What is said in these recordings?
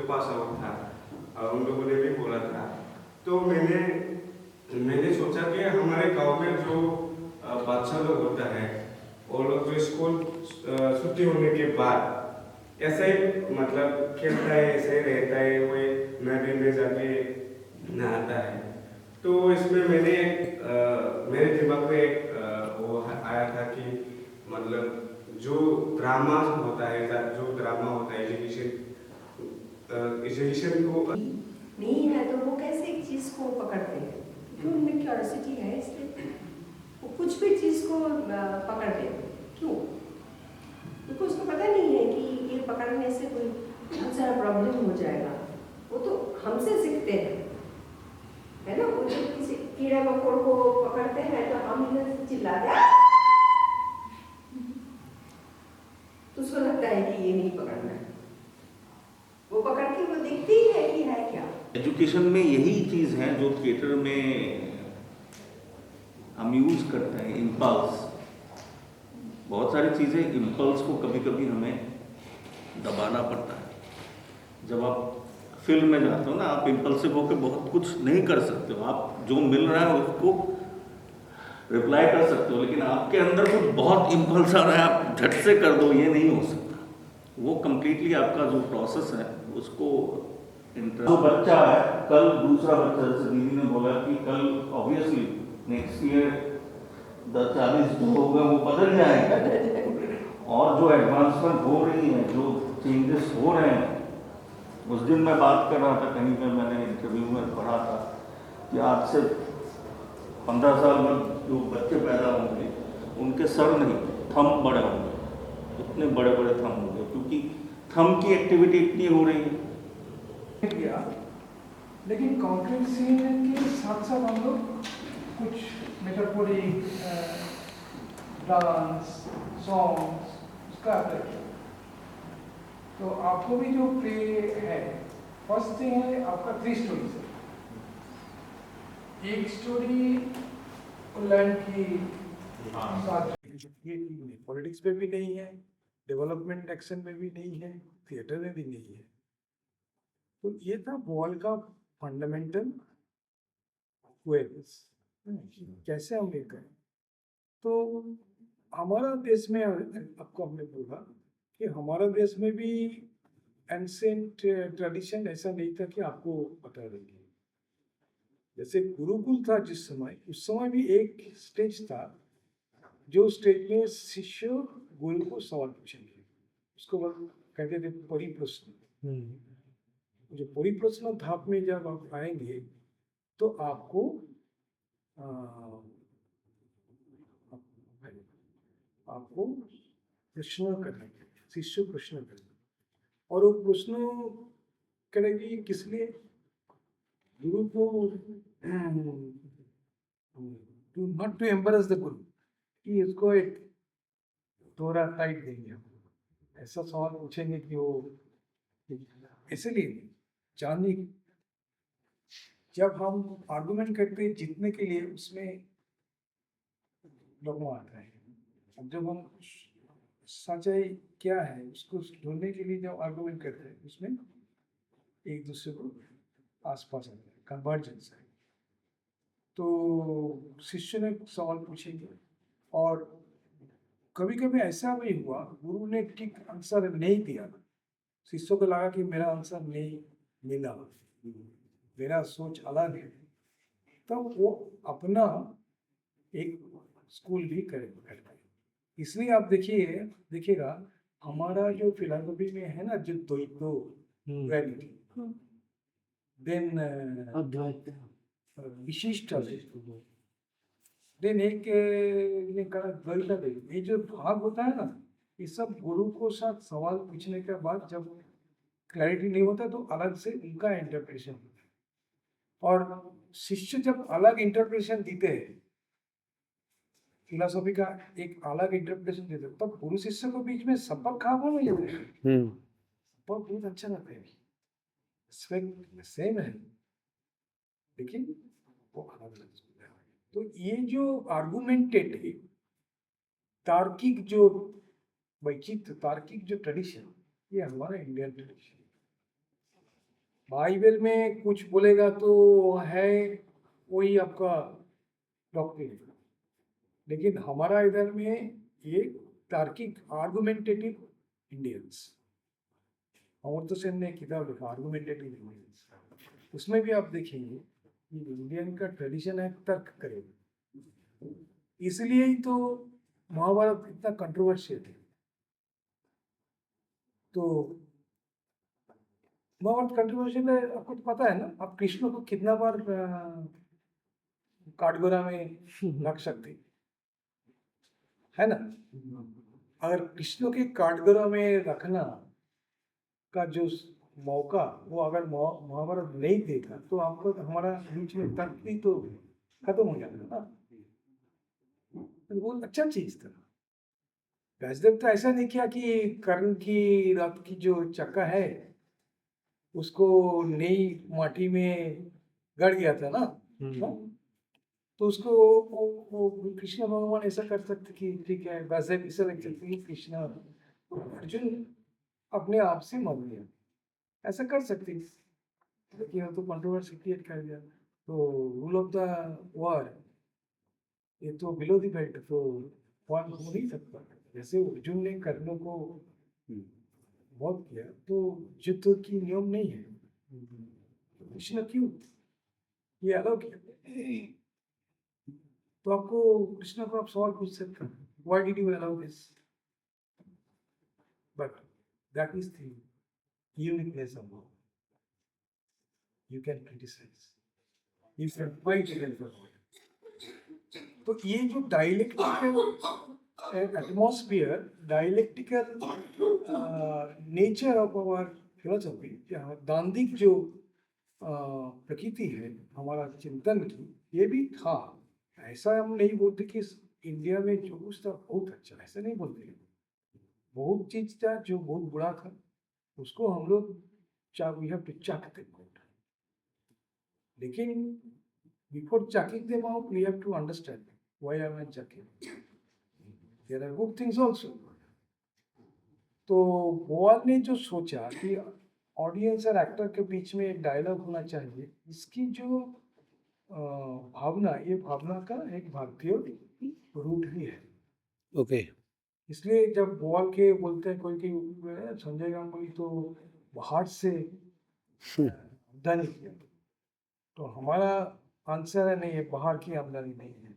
Pass out था और उन लोगों ने भी बोला था। तो मैंने सोचा कि हमारे गांव में जो बादशाह लोग होता है वो लोग तो स्कूल छुट्टी होने के बाद ऐसा ही मतलब खेलता है, ऐसे ही रहता है, वो नदी में जाके नहाता है। तो इसमें मेरे दिमाग में एक वो आया था कि मतलब जो ड्रामा होता है, जो ड्रामा होता है एजुकेशन को नहीं है तो वो कैसे एक चीज़ को पकड़ते हैं, क्योंकि उनमें क्यूरियोसिटी है, इसलिए वो कुछ भी चीज़ को पकड़ लेते हैं। क्यों? क्योंकि उसको पता नहीं है कि ये पकड़ने से कोई बहुत सारा प्रॉब्लम हो जाएगा। वो तो हमसे सीखते हैं, है ना। वो जब किसी कीड़ा मकोड़ को पकड़ते हैं तो हम इधर से चिल्लाते हैं, तो उसको लगता है कि ये नहीं पकड़ना है। वो पकड़ के वो देखती ही है कि है क्या। एजुकेशन में यही चीज़ है जो थिएटर में हम यूज़ करते हैं, इम्पल्स। बहुत सारी चीज़ें इम्पल्स को कभी कभी हमें दबाना पड़ता है। जब आप फिल्म में जाते हो ना, आप इम्पल्सिव होकर बहुत कुछ नहीं कर सकते हो। आप जो मिल रहा है उसको रिप्लाई कर सकते हो, लेकिन आपके अंदर कुछ बहुत इम्पल्स आ रहा है, आप झट से कर दो, ये नहीं हो सकता। वो कंप्लीटली आपका जो प्रोसेस है उसको जो बच्चा है, कल दूसरा बच्चा, जैसे दीदी ने बोला कि कल ऑब्वियसली नेक्स्ट ईयर 10-40 जो होगा वो बदल जाएगा। और जो एडवांसमेंट हो रही है, जो चेंजेस हो रहे हैं, उस दिन मैं बात कर रहा था कहीं पे, मैंने इंटरव्यू में पढ़ा था कि आज से 15 साल में जो बच्चे पैदा होंगे उनके सर नहीं, थंब बड़े होंगे, इतने बड़े बड़े थंब होंगे, क्योंकि थंब की एक्टिविटी इतनी हो रही है। किया, लेकिन कॉन्क्रीट सीन के साथ साथ हम लोग कुछ मेटाफोरिक डांस, सॉन्ग्स उसका अप्लाई किया। तो आपको भी जो प्ले है, फर्स्ट थिंग है आपका 3 स्टोरीज है। एक स्टोरी लैंड की साथ, ये पॉलिटिक्स में भी नहीं है, डेवलपमेंट एक्शन में भी नहीं है, थिएटर में भी नहीं है। तो ये था बॉल का फंडामेंटल क्वेरीज, कैसे हम ये करें। तो हमारा देश में, आपको हमने बोला कि हमारा देश में भी एंसेंट ट्रेडिशन ऐसा नहीं था कि आपको बता देंगे। जैसे गुरुकुल था जिस समय, उस समय भी एक स्टेज था, जो स्टेज में शिष्य गुरु को सवाल पूछेंगे, उसको कहते थे परिप्रश्न। जो परिप्रश्न धाप में जब आप आएंगे तो आपको आपको प्रश्न करेंगे, शिष्य प्रश्न करेंगे, और वो प्रश्न करेंगे किस लिए, गुरु को to not to embarrass the guru, कि इसको एक थोड़ा टाइट देंगे, ऐसा सवाल पूछेंगे कि वो, इसलिए जानने, जब हम आर्गुमेंट करते हैं जीतने के लिए, उसमें डोगमा आता है। अब जब हम सच्चाई क्या है उसको ढूंढने के लिए जब आर्गुमेंट करते हैं, उसमें एक दूसरे को आसपास आता है, कन्वर्जेंस है। तो शिष्य ने सवाल पूछेंगे, और कभी कभी ऐसा भी हुआ गुरु ने ठीक आंसर नहीं दिया, शिष्यों को लगा कि मेरा आंसर नहीं मिला, मेरा सोच अलग है, तब वो अपना एक स्कूल भी करते हैं। इसलिए आप देखिएगा हमारा जो फिलॉसफी में है ना, जो द्वैतो डुअलिटी, देन अद्वैत, विशिष्ट, देन एक ने कहा द्वैत। ये जो भाग होता है ना, ये सब गुरु को साथ सवाल पूछने के बाद जब क्लैरिटी नहीं होता तो अलग से उनका इंटरप्रिटेशन होता है, और शिष्य जब अलग इंटरप्रिटेशन देते हैं, फिलोसॉफी का एक अलग इंटरप्रिटेशन देते हैं, तब गुरु शिष्य को बीच में सबक खावा नहीं जाता है, सबक बहुत अच्छा लगता है, सेम है, लेकिन वो अलग अलग है। तो ये जो आर्गुमेंटेटिव तार्किक जो वैचित्र, तार्किक जो ट्रेडिशन, ये हमारा इंडियन ट्रेडिशन, बाइबल में कुछ बोलेगा तो है वही आपका डॉक्ट्रिन, लेकिन हमारा इधर में ये तार्किक आर्गुमेंटेटिव इंडियंस, अमर्त्य सेन ने किताब लिखा आर्गुमेंटेटिव इंडियंस, उसमें भी आप देखेंगे कि इंडियन का ट्रेडिशन है तर्क करेगा, इसलिए ही तो महाभारत इतना कंट्रोवर्शियल है। तो महाभारत कंट्रोवर्शियल है, आपको तो पता है ना, आप कृष्ण को कितना बार काटगोरा में रख सकते है ना। अगर कृष्ण के काटगोरा में रखना का जो मौका वो अगर महाभारत नहीं देता तो आपको हमारा बीच में तर्क भी तो खत्म हो जाता ना। तो वो अच्छा चीज था। व्यासदेव तो ऐसा नहीं किया कि कर्ण की रथ की जो चक्का है उसको नई माटी में गड़ गया था ना, तो उसको वो कृष्ण भगवान ऐसा कर सकते कि ठीक है, व्यासदेव ऐसा लिख सकते कि कृष्ण अर्जुन अपने आप से मान लिया, ऐसा कर सकते, लेकिन तो कंट्रोवर्सी क्रिएट कर दिया। तो रूल ऑफ द वॉर ये तो बिलो द बेल्ट तो वॉर हो नहीं सकता। जैसे अर्जुन ने कर्णों को बहुत किया तो युद्ध की नियम नहीं है, कृष्ण क्यों ये अलाउ किया? तो आपको कृष्ण को आप सवाल पूछ सकते हैं, why did you allow this, but that is the uniqueness of law. You can criticise, you can fight against the law. तो ये जो dialectical atmosphere, dialectical nature of our philosophy, दांडिक जो प्रकृति है हमारा चिंतन की, ये भी था। ऐसा हम नहीं बोलते कि इंडिया में जो कुछ था बहुत अच्छा, ऐसा नहीं बोलते। बहुत चीज था जो बहुत बुरा था, उसको हम लोग we have to chuck them out, लेकिन before chucking them out we have to understand why I am chucking, there are good things also. तो बोआल ने जो सोचा कि ऑडियंस और एक्टर के बीच में एक डायलॉग होना चाहिए, इसकी जो भावना, ये भावना का एक भारतीय रूट भी है। ओके। इसलिए जब बोआल के बोलते हैं कोई कि संजय गांगुली तो बाहर से आमदनी किया, तो हमारा आंसर है नहीं है, बाहर की आमदनी नहीं है,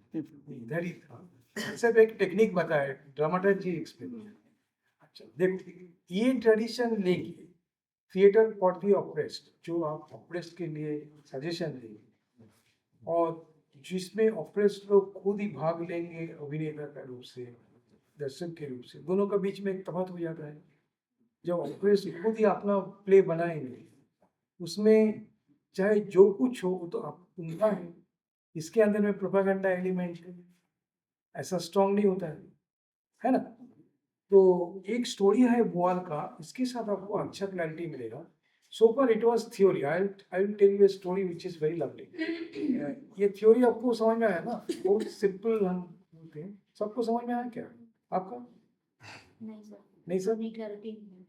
इधर ही था। सिर्फ एक टेक्निक बताया, ड्रामाटाइज एक्सप्लेन। अच्छा देखो, ये ट्रेडिशन लेके थिएटर फॉर द ऑप्रेस्ड, जो आप ऑप्रेस्ड के लिए सजेशन देंगे और जिसमें ऑप्रेस्ड लोग खुद ही भाग लेंगे अभिनेता का रूप से, दर्शक के रूप से, दोनों का बीच में एक तफावत हो जाता है। जब ऑप्रेस्ड खुद ही अपना प्ले बनाएंगे, उसमें चाहे जो कुछ हो तो आप उनका है, इसके अंदर में प्रोपेगेंडा एलिमेंट ऐसा स्ट्रॉन्ग नहीं होता है ना। तो एक स्टोरी है बोआल का, इसके साथ आपको अच्छा क्लैरिटी मिलेगा। So far it was theory, I will tell you a story which is very lovely. ये थ्योरी आपको समझ में आया ना, बहुत सिंपल हम बोलते हैं, सबको समझ में आया क्या आपका? नहीं सर, नहीं सर, नहीं क्लैरिटी नहीं है।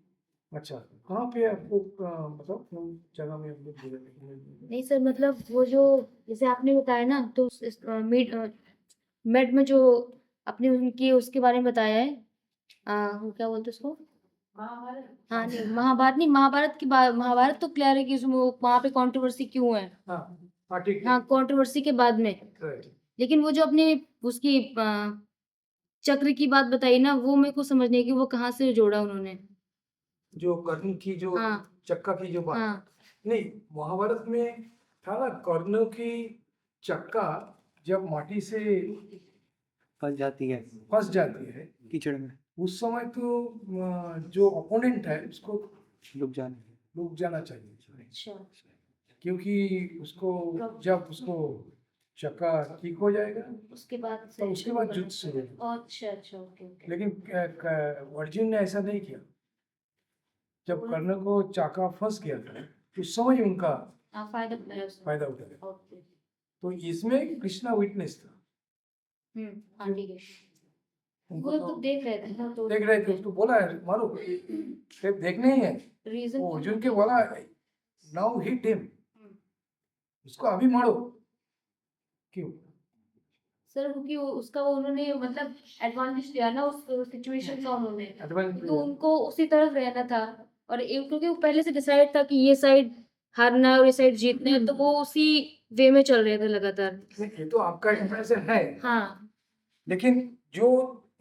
अच्छा कहाँ पे आपको मतलब कौन जगह में आपको? नहीं सर, मतलब वो जो जैसे आपने बताया ना, तो मेड में जो आपने उनकी उसके बारे में बताया है, वो क्या बोलते हैं उसको, महाभारत। हाँ नहीं, महाभारत नहीं, महाभारत की बात, महाभारत तो क्लियर है कि उसमें वहाँ पे कंट्रोवर्सी क्यों है। हाँ, कंट्रोवर्सी के बाद में, लेकिन वो जो अपने उसकी चक्र की बात बताई ना, वो मेरे को समझ नहीं है कि वो कहाँ से जोड़ा उन्होंने, जो कर्ण की जो चक्का की जो बात, नहीं महाभारत में था ना, कर्ण की चक्का जब माटी से फंस जाती है कीचड़ में, उस समय तो जो ओपोनेंट है उसको रुक जाना चाहिए। अच्छा, क्योंकि उसको जब उसको चक्का ठीक हो जाएगा उसके बाद तो उसके बाद युद्ध शुरू होगा। अच्छा अच्छा, ओके ओके। लेकिन अर्जुन ने ऐसा नहीं किया। जब कर्ण को चाका फंस गया था उस समय उनका फायदा उठाया। ओके, तो इसमें कृष्णा विटनेस था, हाँ ठीक है। उनको वो तो देख रहे थे ना, तो देख रहे थे, उसको बोला है मारो, सिर्फ देखने ही है, रीजन वो अर्जुन के बोला नाउ हिट हिम, उसको अभी मारो। क्यों? सर क्योंकि उसका वो उन्होंने मतलब एडवांटेज लिया ना उस सिचुएशन का उन्होंने, तो उनको उसी तरफ रहना था। और क्योंकि वो पहले से डिसाइड था कि ये साइड हारना है और ये साइड जीतना है, तो वो उसी वे में चल रहे थे लगातार। ये तो आपका इंप्रेशन है, हाँ लेकिन जो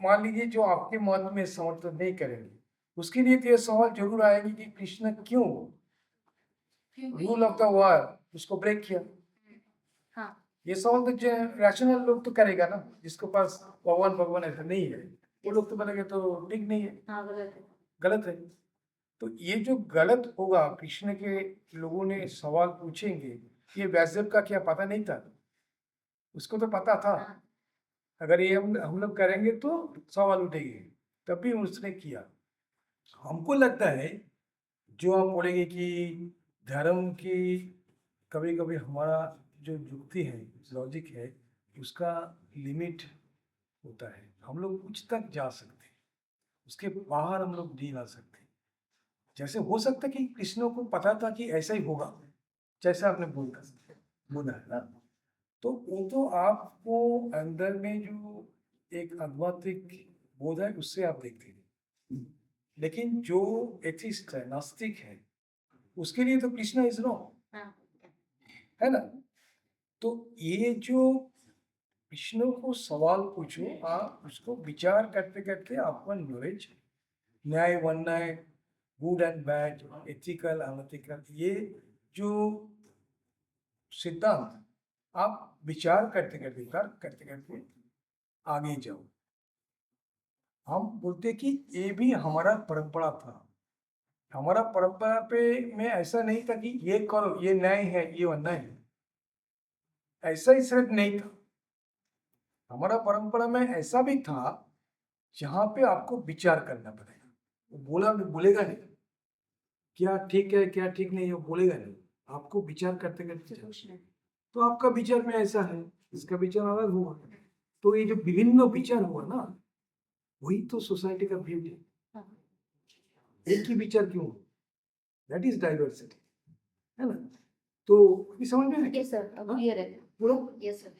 मान लीजिए जो आपके मन में समर्थन नहीं करेंगे, उसके लिए तो ये सवाल जरूर आएगी कि कृष्ण क्यों रूल ऑफ द वॉर उसको ब्रेक किया। हाँ ये सवाल तो रैशनल लोग तो करेगा ना, जिसके पास भगवान भगवान ऐसा नहीं है, वो लोग तो बोलेंगे तो ठीक नहीं है, हाँ गलत है। गलत है। तो ये जो गलत होगा, कृष्ण के लोगों ने सवाल पूछेंगे, ये व्यासदेव का क्या पता नहीं था? उसको तो पता था, हाँ। अगर ये हम लोग करेंगे तो सवाल उठेंगे, तभी उसने किया। हमको लगता है जो आप बोलेंगे कि धर्म की कभी कभी हमारा जो युक्ति है, लॉजिक है, उसका लिमिट होता है। हम लोग कुछ तक जा सकते हैं, उसके बाहर हम लोग नहीं आ सकते। जैसे हो सकता है कि कृष्ण को पता था कि ऐसा ही होगा, जैसे आपने बोला है ना, तो वो तो आपको अंदर में जो एक आध्यात्मिक बोध है उससे आप देखते हैं। लेकिन जो एथिस्ट है, नास्तिक है, उसके लिए तो कृष्ण इज नो, हाँ। है ना। तो ये जो कृष्ण को सवाल पूछो, आप उसको विचार करते करते आपका नॉलेज, न्याय वन्याय, good and bad, ethical unethical, ये जो सिद्धांत आप विचार करते करते तर्क करते करते आगे जाओ। हम बोलते कि ये भी हमारा परंपरा था, हमारा परंपरा पे में ऐसा नहीं था कि ये करो, ये न्याय है, ये अन्याय है, ऐसा ही सिर्फ नहीं था। हमारा परंपरा में ऐसा भी था जहाँ पे आपको विचार करना पड़ेगा। वो बोलेगा नहीं क्या ठीक है क्या ठीक नहीं है, वो बोलेगा नहीं, आपको विचार करते करते चलना। तो आपका विचार में ऐसा है, इसका विचार अलग हुआ, तो ये जो विभिन्न विचार हुआ ना, वही तो सोसाइटी का ब्यूटी है। हाँ। एक ही विचार क्यों? दैट इज डाइवर्सिटी, है ना। तो ये समझ में आया? यस सर, अब क्लियर है। बोलो। Yes sir.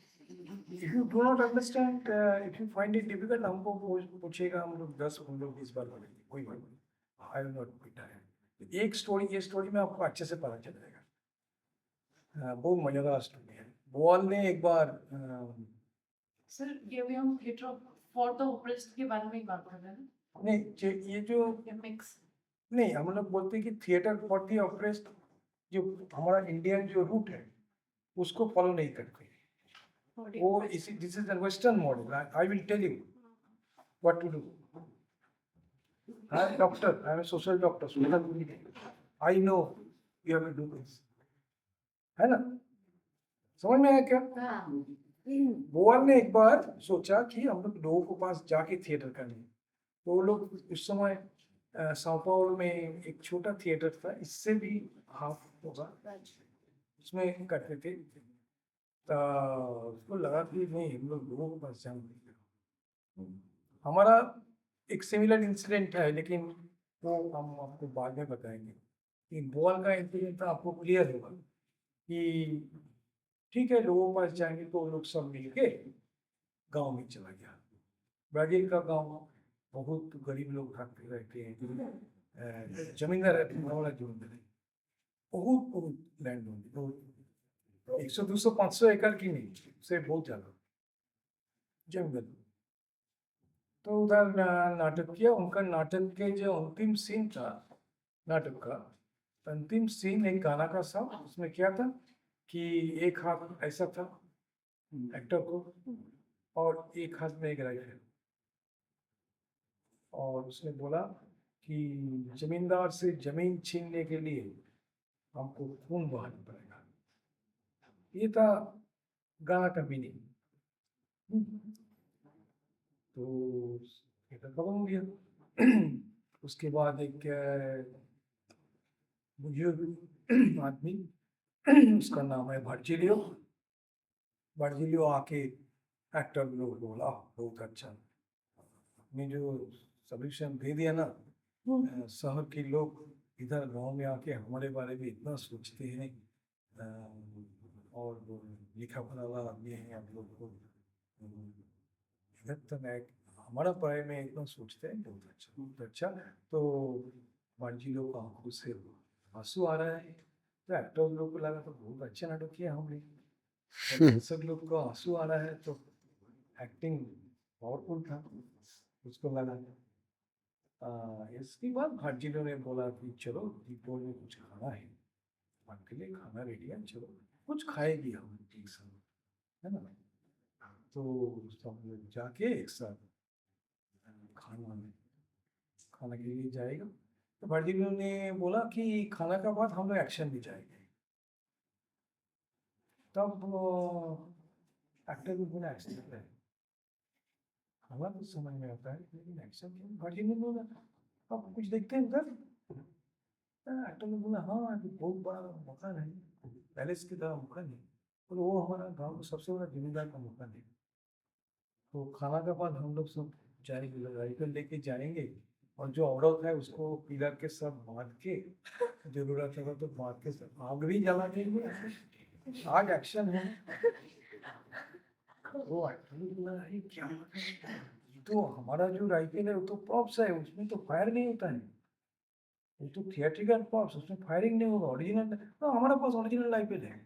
If you do not understand, if you find it difficult, हमको पूछेगा, हम लोग 10 हम लोग 20 बार बोलेंगे, कोई बात नहीं, I will not be tired। एक स्टोरी, ये स्टोरी में आपको अच्छे से पता चल जाएगा। बहुत मजेदार स्टोरी है। बॉल ने एक बार सर ये भी हम थिएटर फॉर द ओपरेस्ट के बारे में ही बात कर रहे हैं ना? नहीं, ये जो ये मिक्स नहीं, हम लोग बोलते हैं कि थिएटर फॉर द ऑपरेस्ड, जो हमारा इंडियन जो रूट है उसको फॉलो नहीं करते। वो इसी, this is a western model. I will tell you what to do. I am doctor, I am social doctor, I know you have to do this, है ना। समझ में आया क्या? हाँ। बोअल ने एक बार सोचा कि हम लोग लोगों के पास जाके थिएटर करें। तो वो लोग उस समय साओ पाउलो में एक छोटा थिएटर था, इससे भी हाफ होगा, उसमें करते थे। तो उसको लगा कि नहीं, हम लोग लोगों के पास जाएंगे। हमारा एक सिमिलर इंसिडेंट है, लेकिन वो हम आपको बाद में बताएंगे। कि बॉल का इंसिडेंट था, आपको क्लियर होगा कि ठीक है, लोगों के पास जाएंगे तो लोग सब मिलके गांव में चला गया। ब्राजील का गांव, बहुत गरीब लोग रहते हैं, जमींदार रहते हैं, बड़ा जमींदार है, बहुत बहुत लैंड होंगे, 100 200 500 एकड़ की नहीं, से बहुत ज्यादा जंगल। तो उधर नाटक किया। उनका नाटक के जो अंतिम सीन था, नाटक का अंतिम सीन एक गाना का था। उसमें क्या था कि एक हाथ ऐसा था एक्टर को, और एक हाथ में एक राइफल, और उसने बोला कि जमींदार से जमीन छीनने के लिए हमको खून बहाना पड़ेगा। ये था गाना का मीनिंग। तो ये तो खत्म हो गया। उसके बाद एक बुजुर्ग आदमी, उसका नाम है वर्जिलियो। वर्जिलियो आके एक्टर लोग बोला बहुत अच्छा, आपने जो सोल्यूशन दे दिया ना, शहर के लोग इधर गांव में आके हमारे बारे में इतना सोचते हैं, और वो लिखा पढ़ा वाला आदमी है आप लोग को, इधर तो मैं हमारा बारे में इतना सोचते हैं, बहुत अच्छा बहुत अच्छा। तो मांझी लोग आंखों से आंसू आ रहा है, तो एक्टर लोग को लगा तो बहुत अच्छा नाटक किया हमने, और दर्शक लोग को आंसू आ रहा है तो एक्टिंग पावरफुल था, उसको लगा। इसके बाद भाजीलों ने बोला कि चलो दीपोल में कुछ खाना है, आपके लिए खाना रेडी है, चलो कुछ खाएगी हम एक साथ, है ना। तो सब लोग जाके एक साथ खाना के लिए जाएगा। तो भाजीलों ने बोला कि खाना का बाद हम लोग एक्शन भी जाएंगे। तब एक्टर भी बोला एक्शन है, खाना तो समझ में आता है लेकिन एक्शन क्यों। भाजी ने बोला आप कुछ देखते हैं उधर। एक्टर ने बोला हाँ ये बहुत बड़ा मकान है, पैलेस की तरह मकान है, और वो हमारा गांव का सबसे बड़ा जमींदार का मकान है। तो खाना का बाद हम लोग सब जाएंगे, राइफल लेके जाएंगे, और जो औरत है उसको पिलर के सब बांध के, जरूरत है तो बांध के सब आग भी जला देंगे, आज एक्शन है। वो एक्चुअली बोला है क्या, तो हमारा जो राइफल है वो तो प्रॉप्स है, उसमें तो फायर नहीं होता है, वो तो थिएट्रिकल प्रॉप्स, उसमें फायरिंग नहीं होगा, ओरिजिनल। तो हमारा पास ओरिजिनल राइफल है।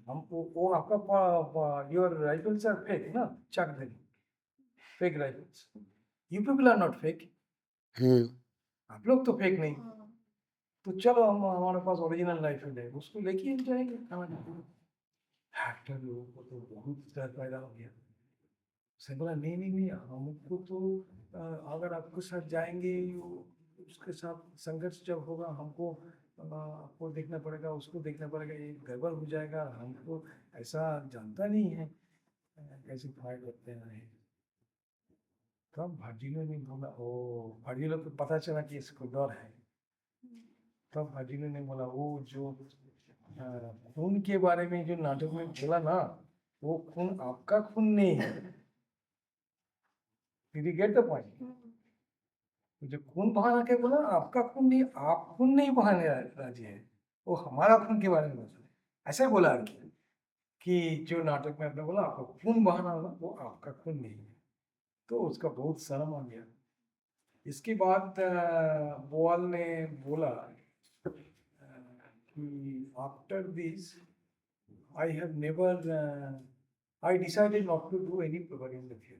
हम वो आपका योर राइफल्स आर फेक ना, चक देंगे fake rifles. You people are not fake, आप लोग तो फेक नहीं। तो चलो हम हमारे पास ओरिजिनल राइफल है, उसको लेके हम जाएंगे खाना। एक्टर लोगों को तो बहुत डर पैदा हो गया। उसने बोला नहीं नहीं नहीं, हमको तो अगर आपके साथ जाएंगे, उसके साथ संघर्ष जब होगा हमको आपको देखना पड़ेगा, उसको देखना पड़ेगा, ये गड़बड़ हो जाएगा, हमको ऐसा जानता नहीं है कैसे फायर करते हैं। तब भाजीलों ने बोला, ओ भाजीलों को पता चला कि इसको डर है। तब भाजीलों ने बोला वो जो खून के बारे में जो नाटक में बोला ना, वो खून आपका खून नहीं है। Did you get the point? जो खून बहाना के बोला आपका खून नहीं, आप खून नहीं बहाने राजी है, वो हमारा खून के बारे में बोला, ऐसा बोला कि जो नाटक में आपने बोला आपको खून बहाना होगा, वो आपका खून नहीं है। तो उसका बहुत शर्म आ गया। इसके बाद बोआल ने बोला कि after this I have never I decided not to do any propaganda theater.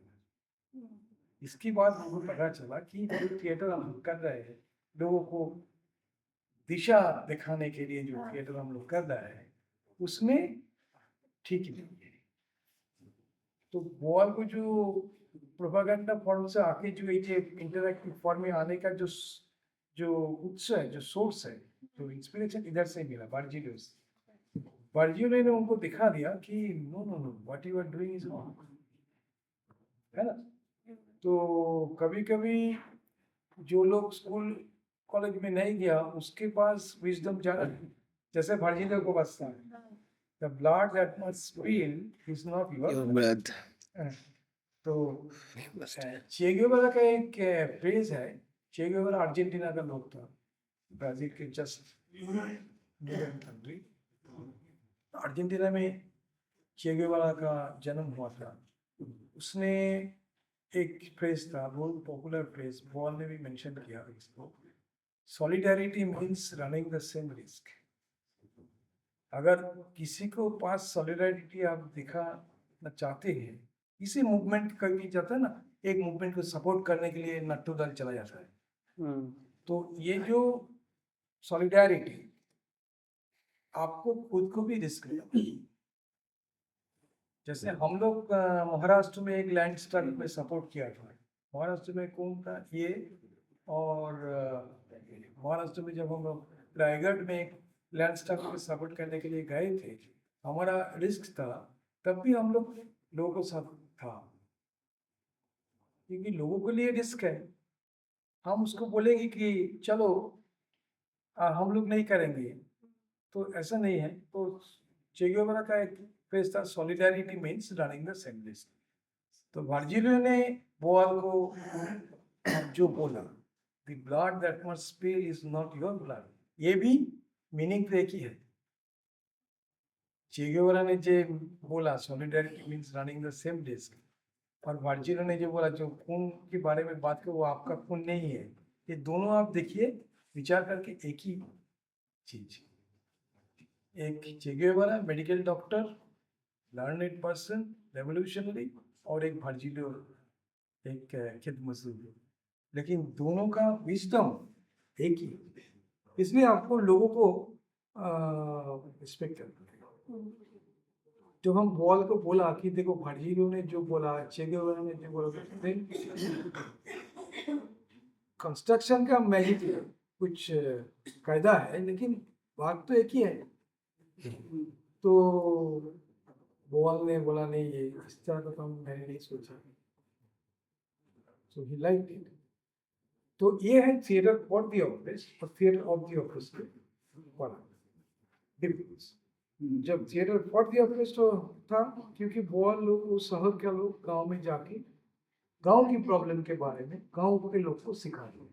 इसके बाद हमको पता चला कि जो थिएटर हम कर रहे हैं, लोगों को दिशा दिखाने के लिए जो थिएटर हम लोग कर रहे हैं, उसमें ठीक नहीं है। तो बोआल को जो प्रोपेगेंडा फॉर्म से आके जो ये इंटरैक्टिव फॉर्म में आने का जो उत्स है, जो सोर्स है, जो इंस्पिरेशन इधर से मिला बार्जिलो से। बार्जिलो ने उनको दिखा दिया कि no no no, what you are doing is wrong, है ना। तो कभी कभी जो लोग स्कूल कॉलेज में नहीं गया, उसके पास विजडम ज्यादा है, जैसे बार्जिलो को बसता है, the blood that must spill is not your blood. तो चे गेवारा का एक फ्रेज है, चे गेवारा अर्जेंटीना का लोग था, ब्राजील के जस्ट कंट्री। अर्जेंटीना में चे गेवारा का जन्म हुआ था। उसने एक फ्रेज था, बहुत पॉपुलर फ्रेज, बॉल ने भी मेंशन किया इसको, solidarity means running the same risk. अगर किसी को पास सॉलिडारिटी आप दिखाना चाहते हैं, इसी मूवमेंट कभी जाता है ना, एक मूवमेंट को सपोर्ट करने के लिए नट्टू दल चला जाता है। तो ये जो सॉलिडारिटी, आपको खुद को भी रिस्क लेना। जैसे हम लोग महाराष्ट्र में एक लैंड स्ट्रगल में सपोर्ट किया था, महाराष्ट्र में कौन था ये, और महाराष्ट्र में जब हम लोग रायगढ़ में एक लैंड स्ट्रगल में सपोर्ट करने के लिए गए थे, हमारा रिस्क था, तब भी हम लोग लोगों के साथ था, क्योंकि लोगों के लिए रिस्क है। हम उसको बोलेंगे कि चलो हम लोग नहीं करेंगे, तो ऐसा नहीं है। तो चे गेवारा का एक फ्रेज था, solidarity means running the same risk. तो बार्जिलो ने बोआल को जो बोला the blood that must spill is not your blood, ये भी मीनिंग तो एक ही है। चे गेवारा ने जो बोला solidarity means running the same desk, और वर्जिलो ने जो बोला जो खून के बारे में बात करो वो आपका खून नहीं है, ये दोनों आप देखिए विचार करके एक ही चीज। एक Che Guevara medical doctor, learned person, revolutionary, और एक वर्जिलो एक खेत मजदूर, लेकिन दोनों का विजडम एक ही। इसलिए आपको लोगों को रिस्पेक्ट करना है। जब हम बॉल को बोला कि देखो वर्जिलो ने जो बोला, चे गेवारा ने जो बोला, कंस्ट्रक्शन का मैजिक कुछ कायदा है, लेकिन बात तो एक ही है। तो बॉल ने बोला नहीं, ये इस तरह का काम मैंने नहीं सोचा, सो ही लाइक इट। तो ये है थिएटर फॉर द ऑफिस और थिएटर ऑफ द ऑफिस के डिफरेंस। जब थिएटर फॉर द ऑफिस तो था क्योंकि बहुत लोग, वो शहर के लोग गांव में जाके गांव की प्रॉब्लम के बारे में गांव के लोग को सिखाते हैं।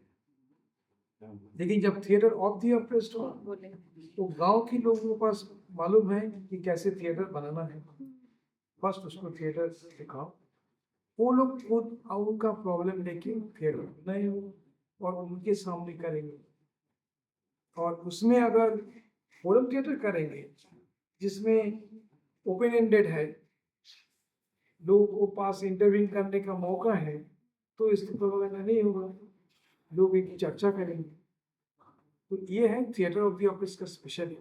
लेकिन जब थिएटर ऑफ द ऑफिस तो गांव के लोगों के पास मालूम है कि कैसे थिएटर बनाना है, फर्स्ट उसको थिएटर सिखाओ, वो लोग खुद उनका प्रॉब्लम लेके थिएटर बनाए हो और उनके सामने करेंगे। और उसमें अगर फोरम थिएटर करेंगे जिसमें ओपन एंडेड है, लोगों को पास इंटरव्यू करने का मौका है, तो इसके प्रॉब्लम नहीं होगा, लोग एक चर्चा करेंगे। तो ये है थिएटर ऑफ द ऑफिस का स्पेशल